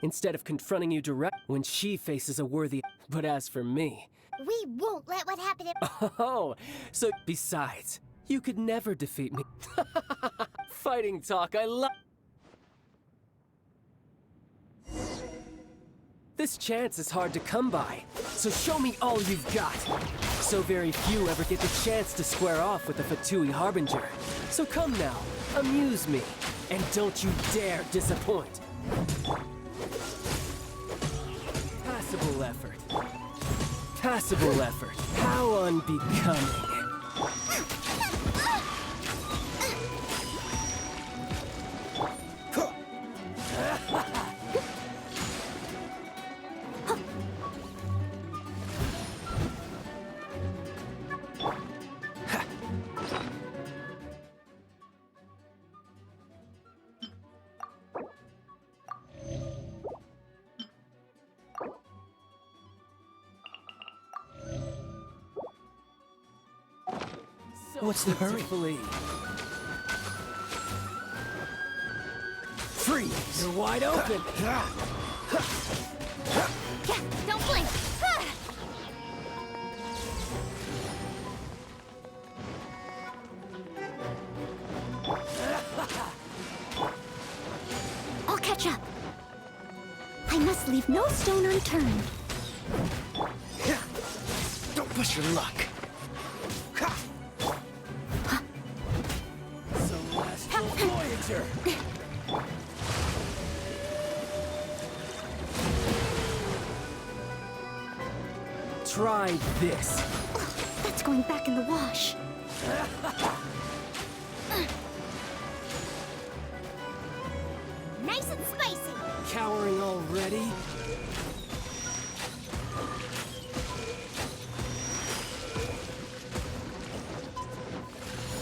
instead of confronting you when she faces a worthy. But as for me... We won't let what happened to... Oh, so besides, you could never defeat me. Fighting talk, I love... This chance is hard to come by, so show me all you've got. So very few ever get the chance to square off with the Fatui Harbinger. So come now, amuse me, and don't you dare disappoint. Passable effort. Passable effort. How unbecoming. What's the hurry? Freeze! You're wide open! Don't blink! I'll catch up. I must leave no stone unturned. Don't push your luck. Voyager! Try this. That's going back in the wash. Nice and spicy. Cowering already?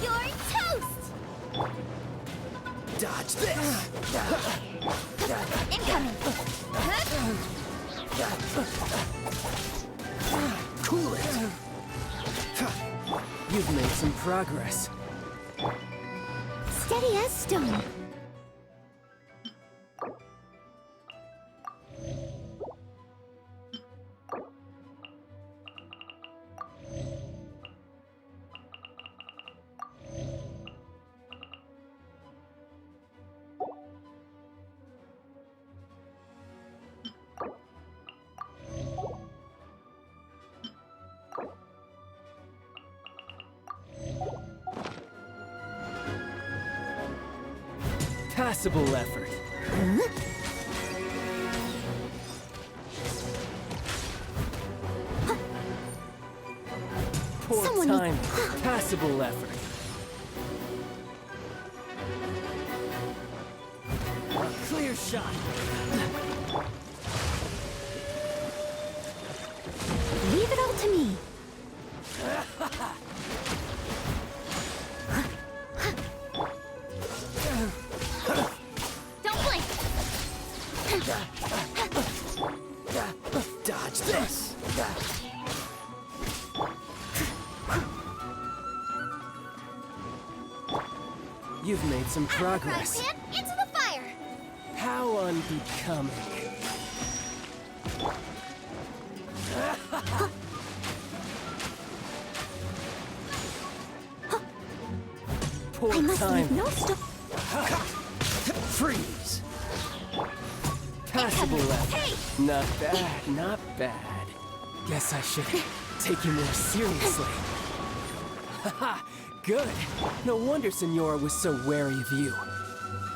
You're toast! Dodge this! Incoming! Cool it! You've made some progress. Steady as stone. Passable effort. Poor time. Passable effort. Clear shot. Leave it all to me. Don't blink. Dodge this. You've made some progress. Frying pan into the fire. How unbecoming. Poor I must time. leave no stone. Freeze. Passable effort. Hey! Not bad, not bad. Guess I should take you more seriously. Haha, good. No wonder Senora was so wary of you.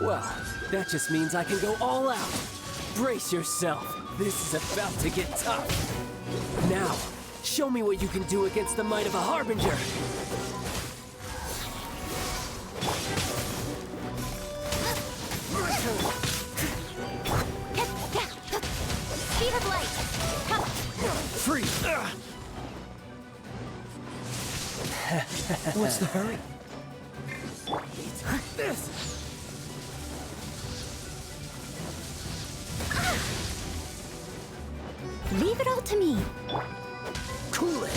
Well, that just means I can go all out. Brace yourself. This is about to get tough. Now, show me what you can do against the might of a Harbinger. Speed of light. Freeze. What's the hurry? This. Leave it all to me. Cool it.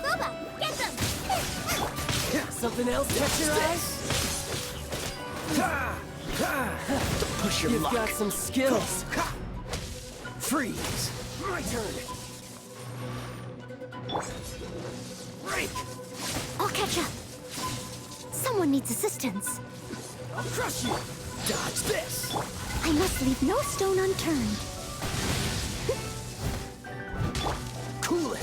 Boba, get them! Something else catch your eye? Don't push your You've luck. got some skills. Freeze. My turn. Break. I'll catch up. Someone needs assistance. I'll crush you. Dodge this. I must leave no stone unturned. Cool it.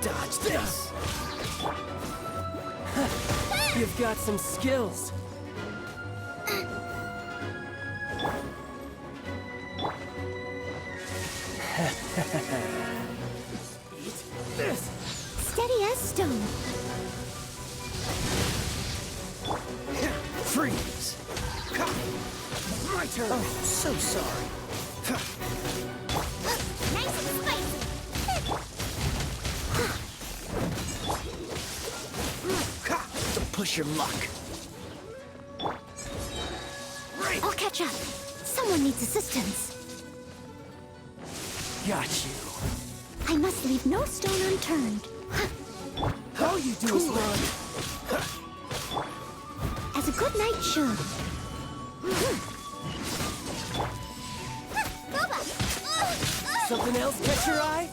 Dodge this. You've got some skills. Eat this. Steady as stone. Freeze. My turn. Oh, so sorry. Nice and spicy. Don't push your luck. I'll catch up. Someone needs assistance. Got you. I must leave no stone unturned. All you do is run. As a good knight should. Something else catch your eye?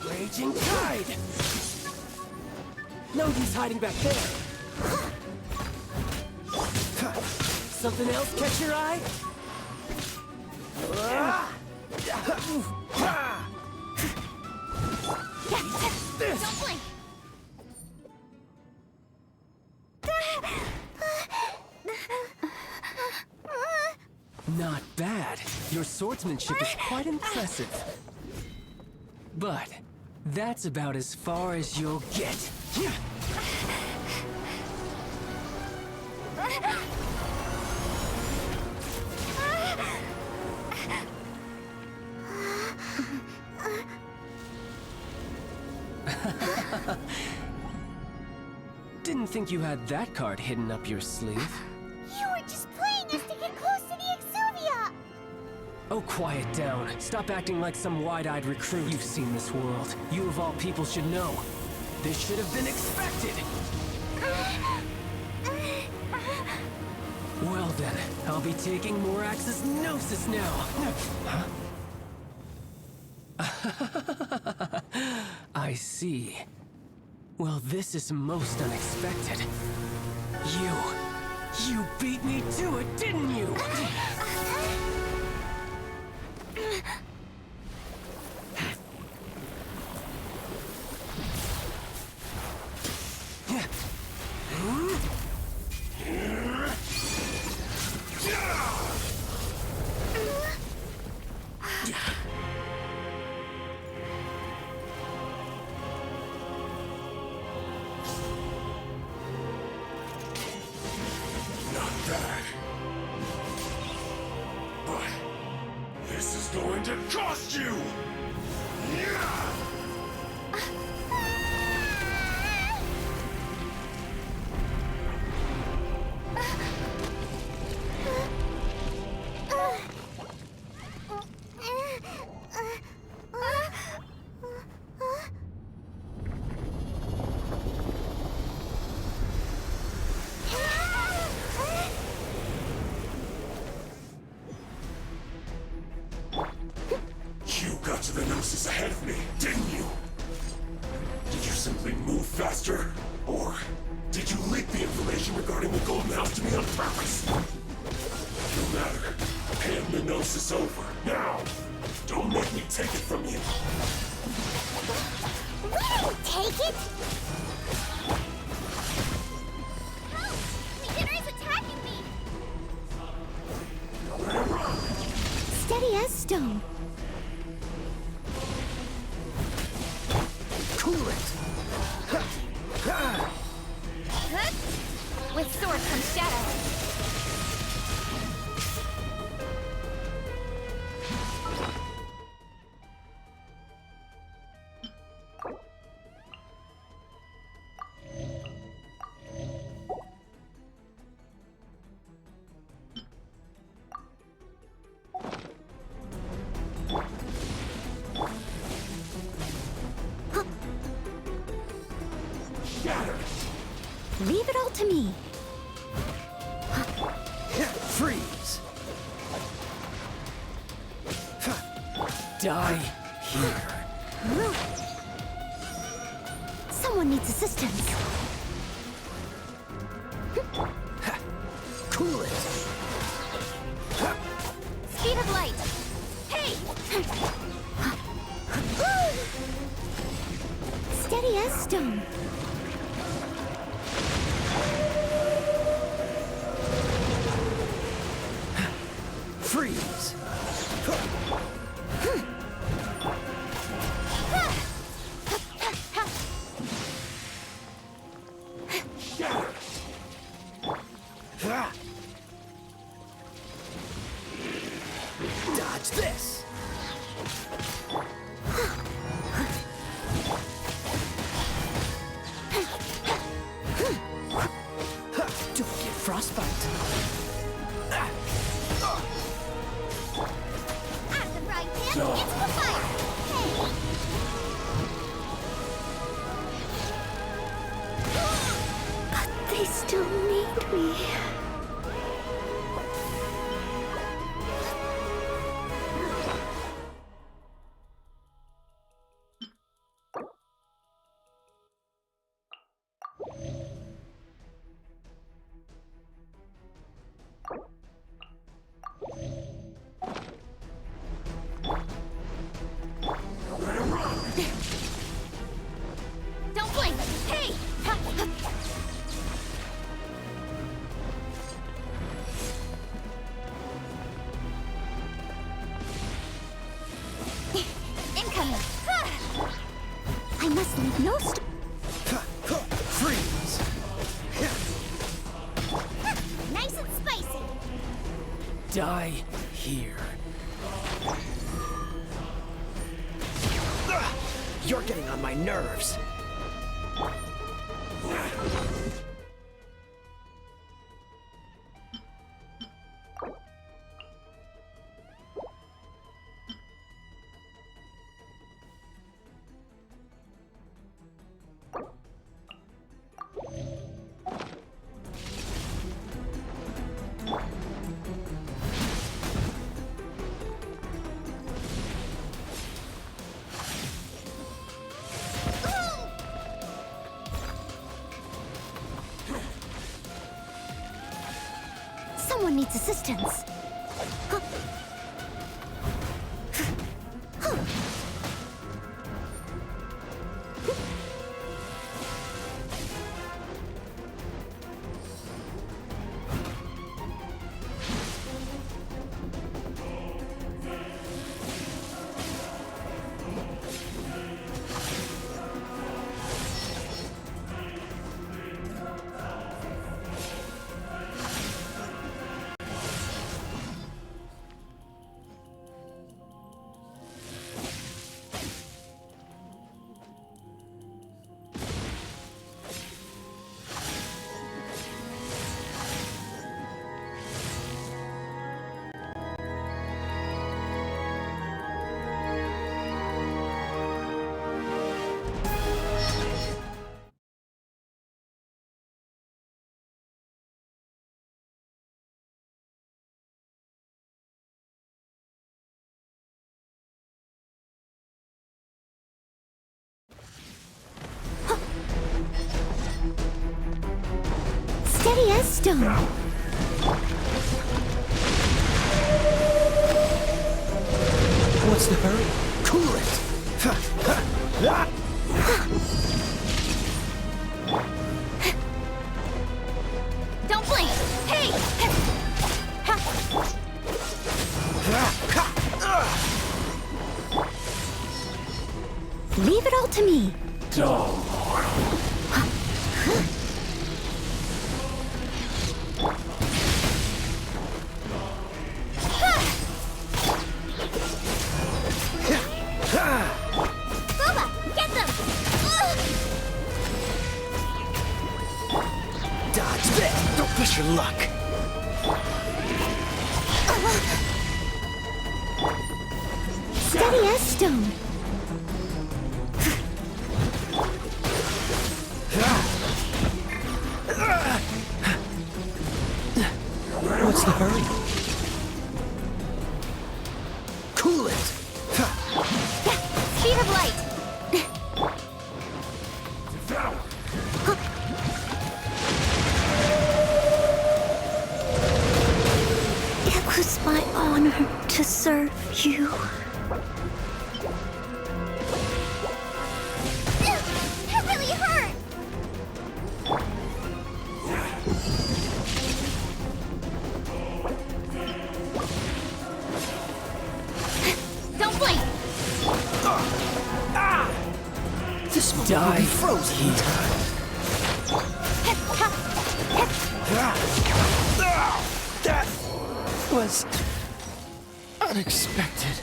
Raging tide. No use hiding back there. Something else catch your eye? This. Don't blink. Not bad. Your swordsmanship is quite impressive. But that's about as far as you'll get. Didn't think you had that card hidden up your sleeve. You were just playing us to get close to the Exuvia! Oh, quiet down. Stop acting like some wide-eyed recruit. You've seen this world. You of all people should know. This should have been expected. Well then, I'll be taking Morax's Gnosis now. Huh? I see. Well, this is most unexpected. You beat me to it, didn't you? This is going to cost you! You got to the Gnosis ahead of me, didn't you? Did you simply move faster? Or did you leak the information regarding the Golden House to me on purpose? No matter. Hand the Gnosis over, now! Don't make me take it from you! Take it? Help! Beginner is attacking me! Steady as stone. Cool it. With sword comes shadow. to me. Freeze. Die here. Someone needs assistance. Cool it. Speed of light. Hey! Steady as stone. Freeze. Dodge this. Don't get frostbite. At the right hand, it's the fire. Hey! But they still need me. Don't blink! Hey! Incoming! I must leave no Freeze. nice and spicy! Die here. You're getting on my nerves. Someone needs assistance. Steady as stone. What's the hurry? Cool it. Don't blink! Hey! Leave it all to me. Boba, get them! Dodge this. Don't push your luck. Steady as stone. What's the hurry? Cool it! Speed of light! Devour! It was my honor to serve you. It really hurt! Don't blink! This will Die be frozen. here. That was unexpected.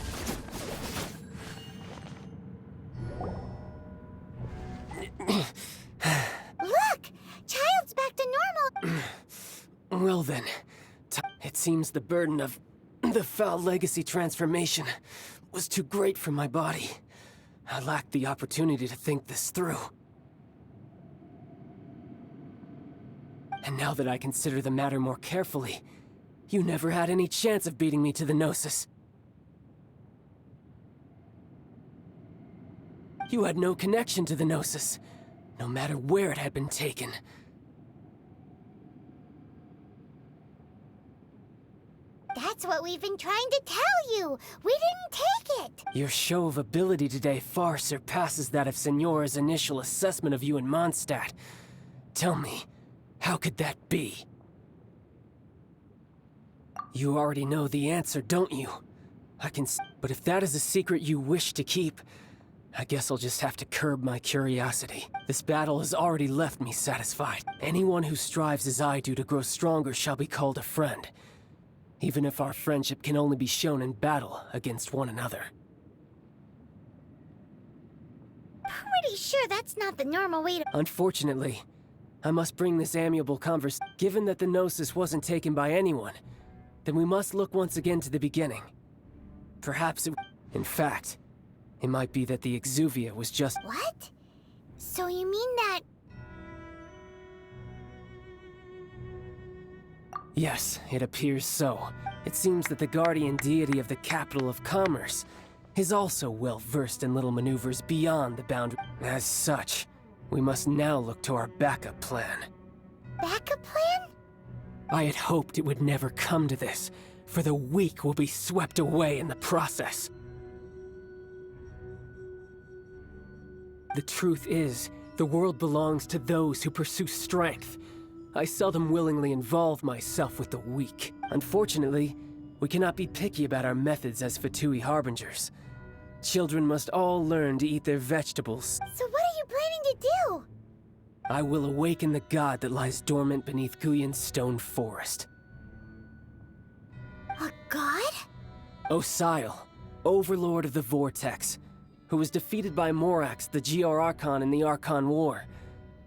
Look! Child's back to normal! Well then, it seems the burden of the foul legacy transformation was too great for my body. I lacked the opportunity to think this through. And now that I consider the matter more carefully, you never had any chance of beating me to the Gnosis. You had no connection to the Gnosis, no matter where it had been taken. That's what we've been trying to tell you! We didn't take it! Your show of ability today far surpasses that of Signora's initial assessment of you in Mondstadt. Tell me, how could that be? You already know the answer, don't you? But if that is a secret you wish to keep, I guess I'll just have to curb my curiosity. This battle has already left me satisfied. Anyone who strives as I do to grow stronger shall be called a friend, even if our friendship can only be shown in battle against one another. Pretty sure that's not the normal way to— Unfortunately, I must bring this amiable conversation. Given that the Gnosis wasn't taken by anyone, then we must look once again to the beginning. Perhaps it— In fact, it might be that the Exuvia was just— What? So you mean that— Yes, it appears so. It seems that the guardian deity of the capital of commerce is also well-versed in little maneuvers beyond the boundary. As such, we must now look to our backup plan. backup plan? I had hoped it would never come to this, for the weak will be swept away in the process. The truth is, the world belongs to those who pursue strength. I seldom willingly involve myself with the weak. Unfortunately, we cannot be picky about our methods as Fatui Harbingers. Children must all learn to eat their vegetables. So what are you planning to do? I will awaken the god that lies dormant beneath Guyon's stone forest. A god? Osile, overlord of the Vortex, who was defeated by Morax, the Geo-Archon in the Archon War,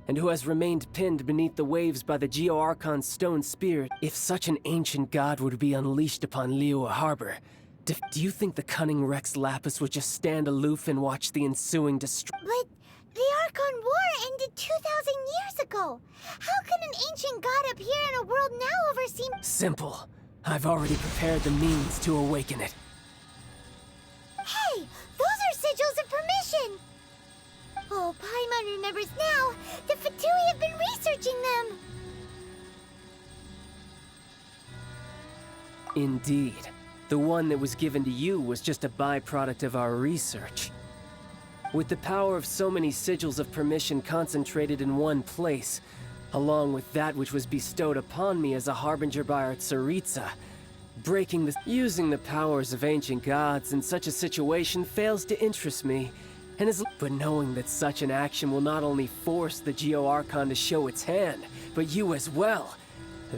and who has remained pinned beneath the waves by the Geo-Archon's stone spear. If such an ancient god were to be unleashed upon Liyue Harbor, do you think the cunning Rex Lapis would just stand aloof and watch the ensuing destruction? But the Archon War ended 2,000 years ago. How can an ancient god appear in a world now overseen— Simple. I've already prepared the means to awaken it. Hey! Those are sigils of permission! Oh, Paimon remembers now. The Fatui have been researching them. Indeed. The one that was given to you was just a byproduct of our research. With the power of so many sigils of permission concentrated in one place, along with that which was bestowed upon me as a harbinger by our Tsaritsa, using the powers of ancient gods in such a situation fails to interest me, but knowing that such an action will not only force the Geo-Archon to show its hand, but you as well,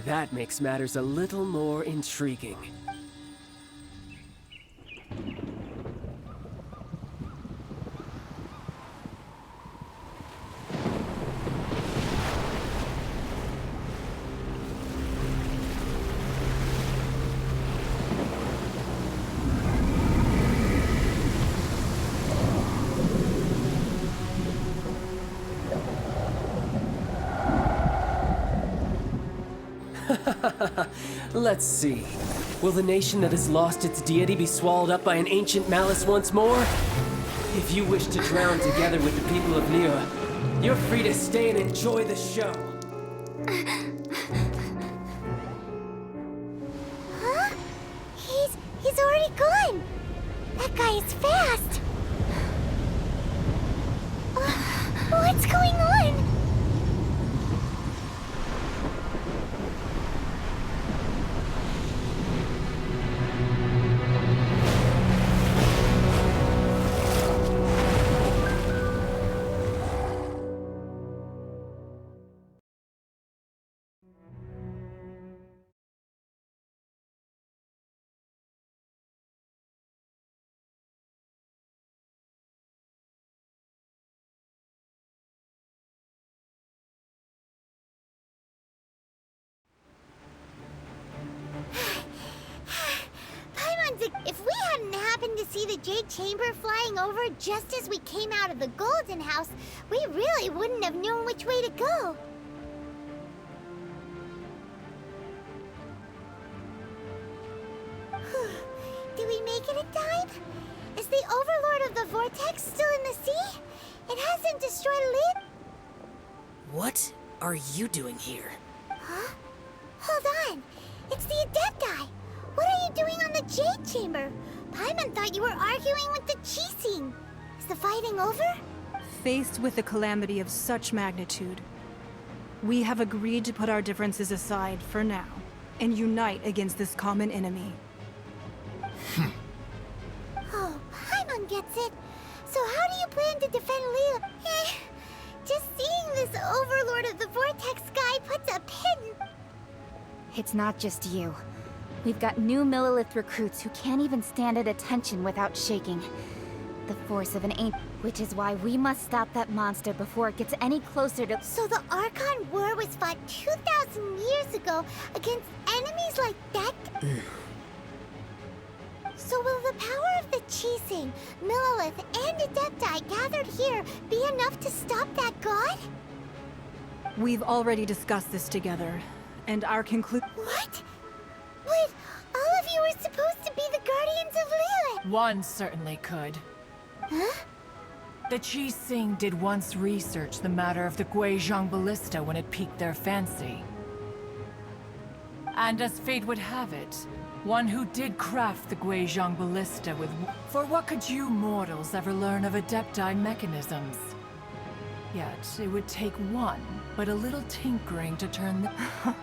that makes matters a little more intriguing. Let's see. Will the nation that has lost its deity be swallowed up by an ancient malice once more? If you wish to drown together with the people of Liyue, you're free to stay and enjoy the show. Huh? He's already gone. That guy is fast. What's going on? If we hadn't happened to see the Jade Chamber flying over just as we came out of the Golden House, we really wouldn't have known which way to go. Did we make it in time? Is the Overlord of the Vortex still in the sea? It hasn't destroyed Liyue. What are you doing here? Huh? Hold on. It's the Adepti. What are you doing on the Jade Chamber? Paimon thought you were arguing with the Quise. Is the fighting over? Faced with a calamity of such magnitude, we have agreed to put our differences aside for now and unite against this common enemy. Oh, Paimon gets it. So how do you plan to defend Liyue? Just seeing this Overlord of the Vortex guy puts a pin. It's not just you. We've got new Millilith recruits who can't even stand at attention without shaking. The force of an ancient, which is why we must stop that monster before it gets any closer to— So the Archon War was fought 2,000 years ago against enemies like that? So will the power of the Quise, Millilith, and Adepti gathered here be enough to stop that god? We've already discussed this together, and our conclusion— What? But all of you were supposed to be the guardians of Liyue! One certainly could. Huh? The Qixing did once research the matter of the Guizhong ballista when it piqued their fancy. And as fate would have it, one who did craft the Guizhong ballista with— For what could you mortals ever learn of Adepti mechanisms? Yet, it would take one, but a little tinkering to turn the—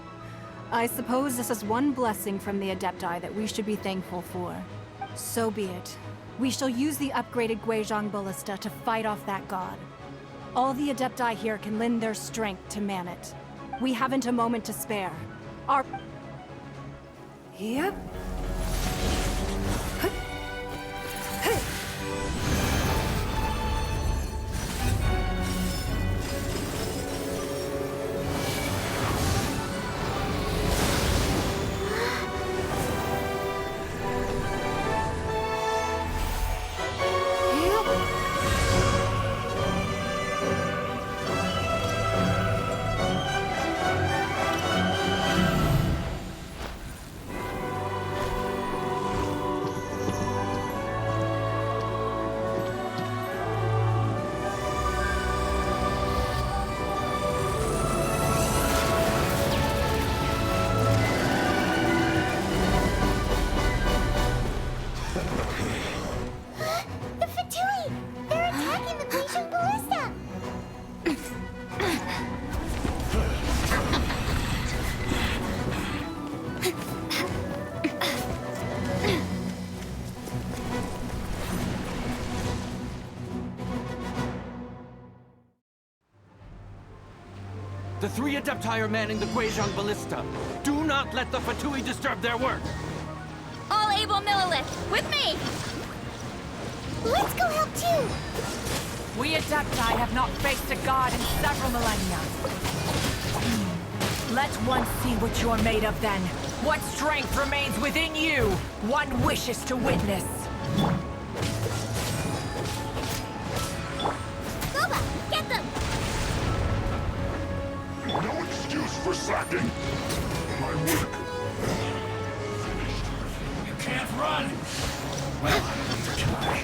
I suppose this is one blessing from the Adepti that we should be thankful for. So be it. We shall use the upgraded Guizhong ballista to fight off that god. All the Adepti here can lend their strength to man it. We haven't a moment to spare. Our— Yep. The Fatui! They're attacking the Guizhong ballista! The three Adepti are manning the Guizhong ballista. Do not let the Fatui disturb their work. All able Millilith, with me! Let's go help too! We Adepti have not faced a god in several millennia. Let one see what you're made of then. What strength remains within you, one wishes to witness. Boba, get them! No excuse for slacking. My work run! Well, neither can I.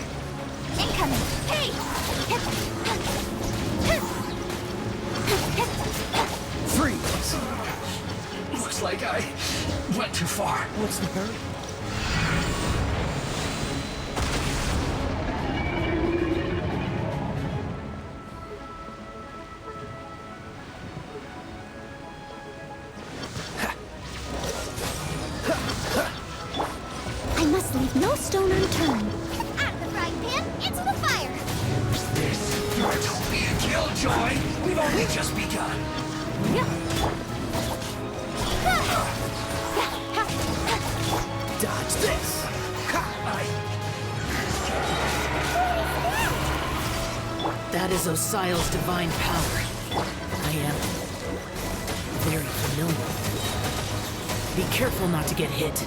Incoming! Hey! Freeze! Looks like I went too far. What's the hurry? I must leave no stone unturned. Out of the frying pan, into the fire! This Utopia killjoy! We've only just begun. Dodge this! That is Osial's divine power. I am very familiar. Be careful not to get hit.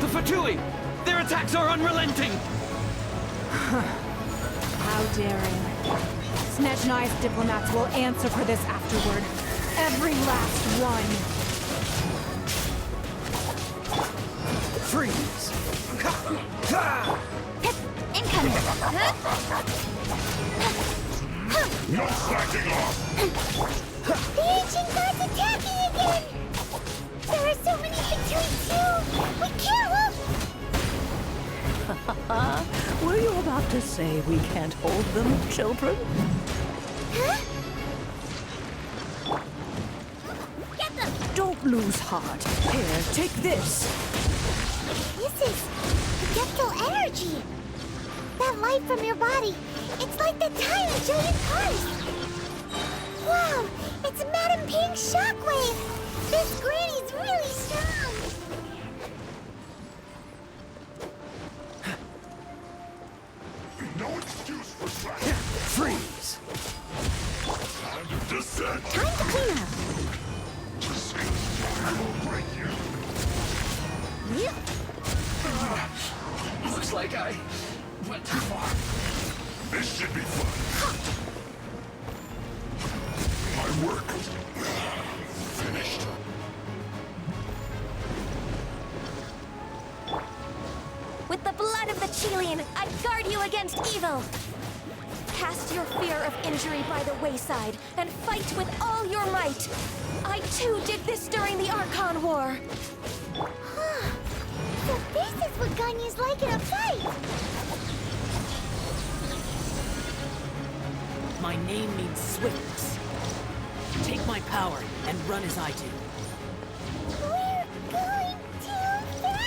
The Fatui! Their attacks are unrelenting! How daring. Snezhnai's diplomats will answer for this afterward. Every last one. Freeze! Incoming! No slacking off! The ancient god's attacking again! There are so many Fatui too! We can't look! Were you about to say we can't hold them, children? Huh? Get them! Don't lose heart. Here, take this. This is adeptal energy! That light from your body, it's like the time of Julian Cars! Wow! It's Madame Ping's shockwave! This granny's really strong! No excuse for slack. Freeze! Time to descend. Time to clean up! I will break you. Yep. Looks like I went too far. This should be fun. My work finished. With the blood of the Chilean, I guard you against evil! Cast your fear of injury by the wayside, and fight with all your might! I too did this during the Archon War! So this is what Ganyu's like in a fight! My name means swiftness. Take my power and run as I do. We're going too fast!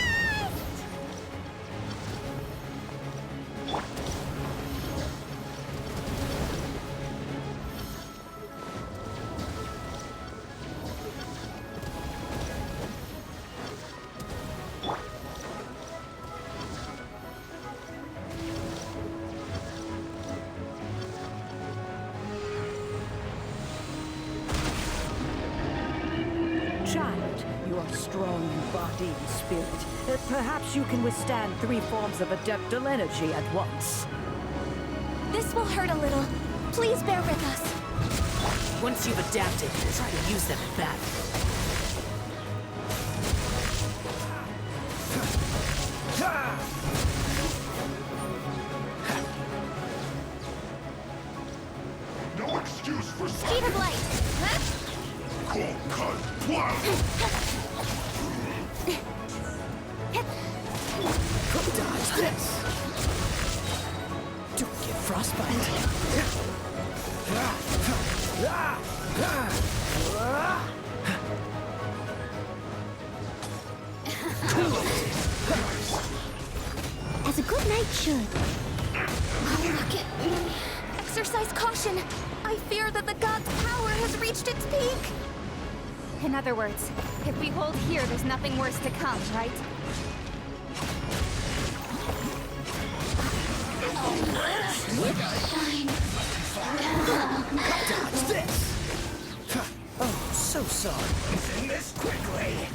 Child, you are strong in body and spirit. Perhaps you can withstand 3 forms of adeptal energy at once. This will hurt a little. Please bear with us. Once you've adapted, try to use them in battle. No excuse for Speed slack. of light! Huh? Cold cut. Wow. Dodge this! Don't get frostbite. As a good knight should. Exercise caution. I fear that the god's power has reached its peak. In other words, if we hold here, there's nothing worse to come, right? Dodge this! Oh, so sorry. In this quickly.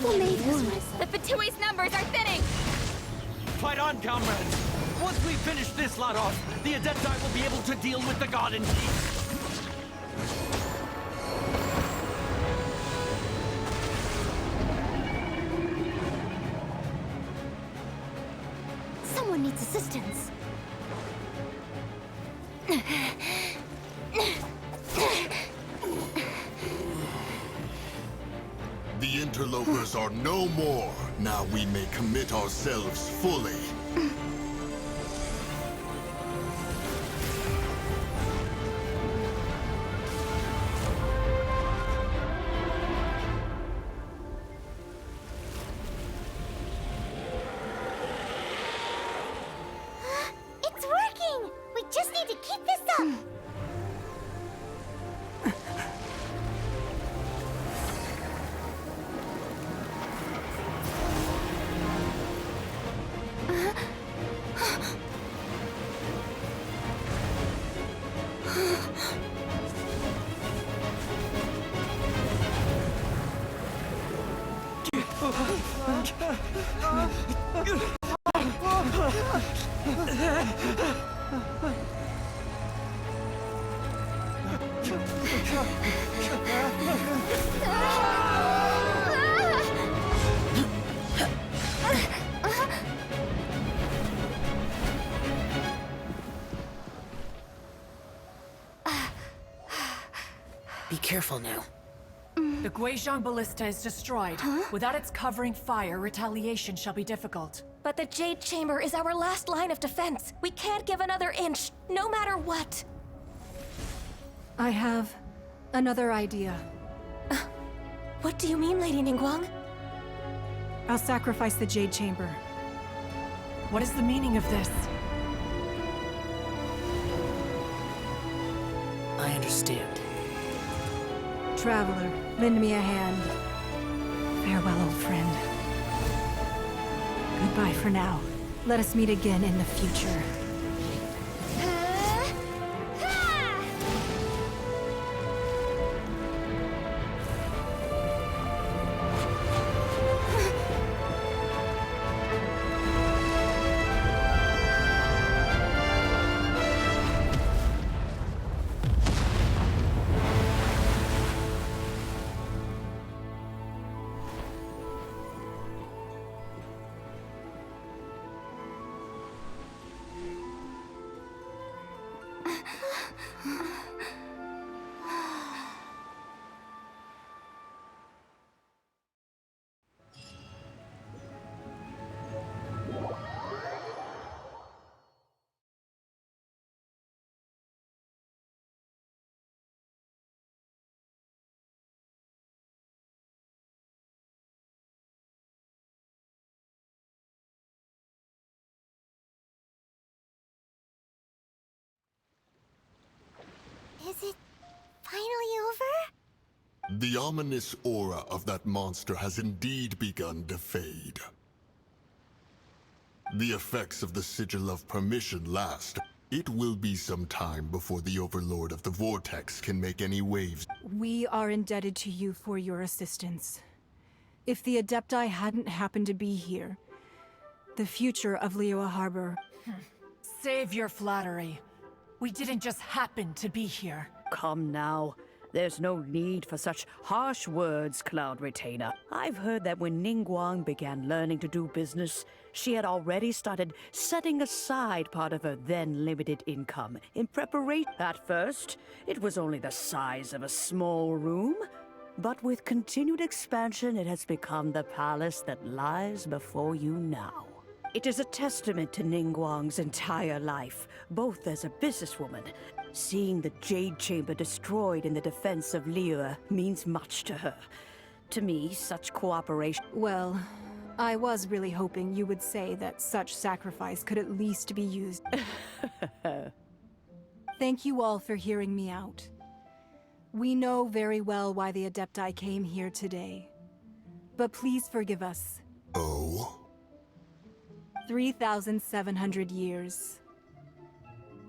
People made wounds. The Fatui's numbers are thinning! Fight on, comrades! Once we finish this lot off, the Adepti will be able to deal with the god in peace. Someone needs assistance. The interlopers are no more. Now we may commit ourselves fully. It's working! We just need to keep this up! Be careful now. The Guizhong Ballista is destroyed. Without its covering fire, retaliation shall be difficult. But the Jade Chamber is our last line of defense. We can't give another inch, no matter what. I have another idea. What do you mean, Lady Ningguang? I'll sacrifice the Jade Chamber. What is the meaning of this? I understand. Traveler, lend me a hand. Farewell, old friend. Goodbye for now. Let us meet again in the future. Is it finally over? The ominous aura of that monster has indeed begun to fade. The effects of the Sigil of Permission last. It will be some time before the Overlord of the Vortex can make any waves. We are indebted to you for your assistance. If the Adepti hadn't happened to be here, the future of Liyue Harbor... Save your flattery. We didn't just happen to be here. Come now. There's no need for such harsh words, Cloud Retainer. I've heard that when Ningguang began learning to do business, she had already started setting aside part of her then limited income in preparation. At first, it was only the size of a small room, but with continued expansion, it has become the palace that lies before you now. It is a testament to Ningguang's entire life, both as a businesswoman. Seeing the Jade Chamber destroyed in the defense of Liyue means much to her. To me, such cooperation... Well, I was really hoping you would say that such sacrifice could at least be used. Thank you all for hearing me out. We know very well why the Adepti came here today. But please forgive us. Oh? 3,700 years.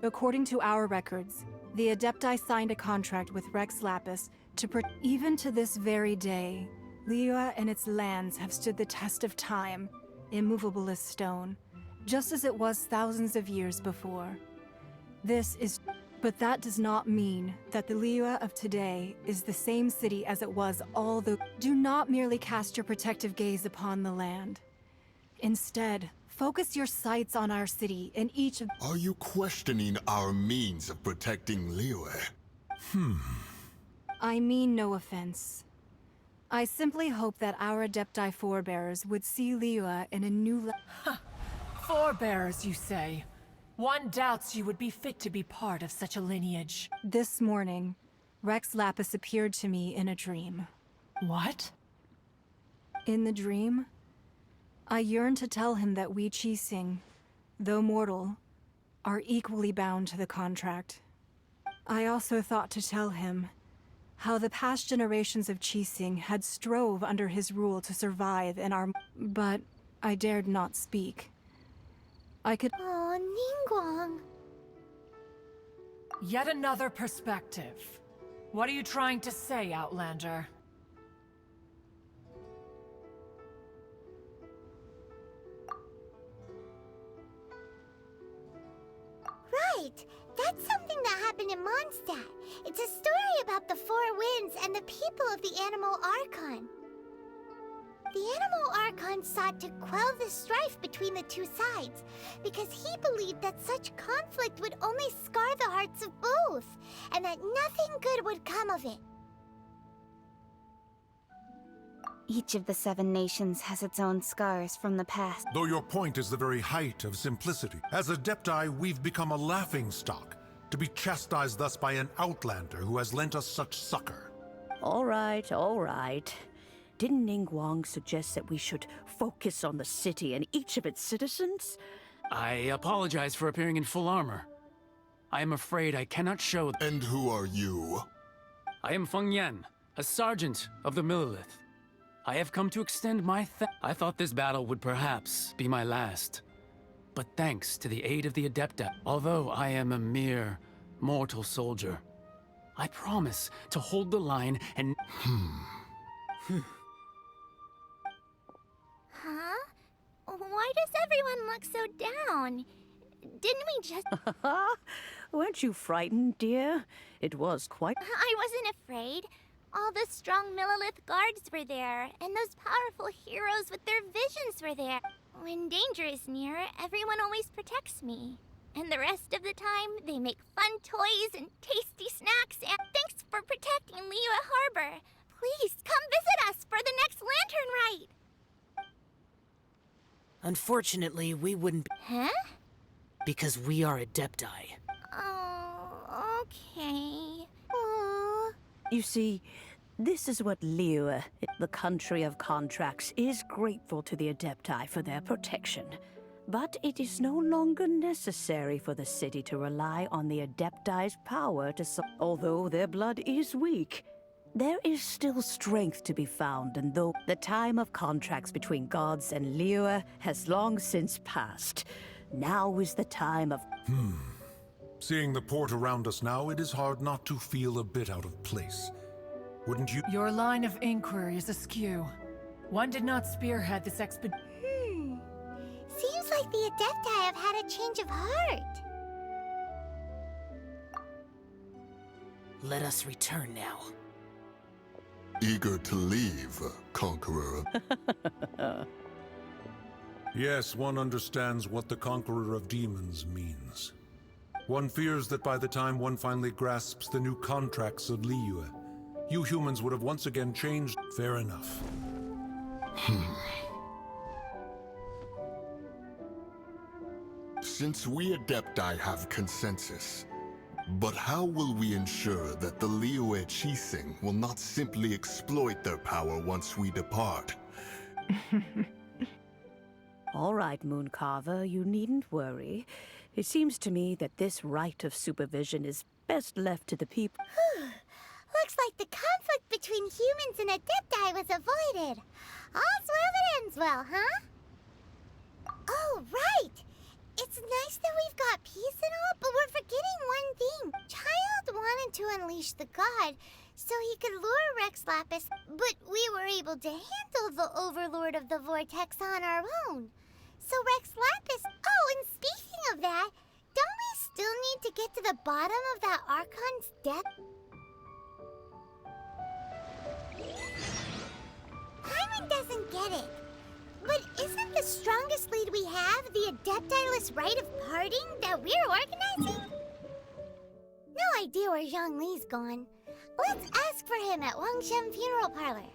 According to our records, the Adepti signed a contract with Rex Lapis to even to this very day, Liyue and its lands have stood the test of time, immovable as stone, just as it was thousands of years before. But that does not mean that the Liyue of today is the same city as it was all the... Do not merely cast your protective gaze upon the land. Instead, focus your sights on our city and each of... Are you questioning our means of protecting Liyue? I mean no offense. I simply hope that our Adepti forebears would see Liyue in a new... Forebears, you say? One doubts you would be fit to be part of such a lineage. This morning, Rex Lapis appeared to me in a dream. What? In the dream, I yearned to tell him that we Qixing, though mortal, are equally bound to the contract. I also thought to tell him how the past generations of Qixing had strove under his rule to survive in our... But I dared not speak. I could... Oh, Ningguang. Yet another perspective. What are you trying to say, Outlander? Right! That's something that happened in Mondstadt. It's a story about the Four Winds and the people of the Animal Archon. The Animal Archon sought to quell the strife between the two sides, because he believed that such conflict would only scar the hearts of both, and that nothing good would come of it. Each of the 7 nations has its own scars from the past. Though your point is the very height of simplicity. As Adepti, we've become a laughingstock, to be chastised thus by an outlander who has lent us such succor. All right, all right. Didn't Ningguang suggest that we should focus on the city and each of its citizens? I apologize for appearing in full armor. I am afraid I cannot show... And who are you? I am Feng Yan, a sergeant of the Millilith. I have come to extend my I thought this battle would perhaps be my last. But thanks to the aid of the Adepti, although I am a mere mortal soldier, I promise to hold the line and... Huh? Why does everyone look so down? Didn't we just... Weren't you frightened, dear? It was quite... I wasn't afraid. All the strong Millilith guards were there, and those powerful heroes with their visions were there. When danger is near, everyone always protects me. And the rest of the time, they make fun toys and tasty snacks, and thanks for protecting Liyue Harbor. Please, come visit us for the next lantern rite! Unfortunately, we wouldn't... Huh? Because we are Adepti. Oh, okay. Aww. You see, this is what Liyue, the country of contracts, is grateful to the Adepti for their protection. But it is no longer necessary for the city to rely on the Adepti's power to although their blood is weak. There is still strength to be found, and though the time of contracts between gods and Liyue has long since passed, now is the time of... Seeing the port around us now, it is hard not to feel a bit out of place. Wouldn't you? Your line of inquiry is askew. One did not spearhead this expedition. Seems like the Adepti have had a change of heart. Let us return now. Eager to leave, Conqueror. Yes, one understands what the Conqueror of Demons means. One fears that by the time one finally grasps the new contracts of Liyue, you humans would have once again changed. Fair enough. Since we Adepti have consensus, but how will we ensure that the Liyue Qixing will not simply exploit their power once we depart? All right, Mooncarver, you needn't worry. It seems to me that this right of supervision is best left to the people. Looks like the conflict between humans and Adepti was avoided. All's well that ends well, huh? Oh, right! It's nice that we've got peace and all, but we're forgetting one thing. Child wanted to unleash the god, so he could lure Rex Lapis, but we were able to handle the Overlord of the Vortex on our own. So Rex Lapis... Oh, and speaking of that, don't we still need to get to the bottom of that Archon's depth? Paimon doesn't get it. But isn't the strongest lead we have the Adepti-less rite of parting that we're organizing? No idea where Zhongli's gone. Let's ask for him at Wangshen Funeral Parlor.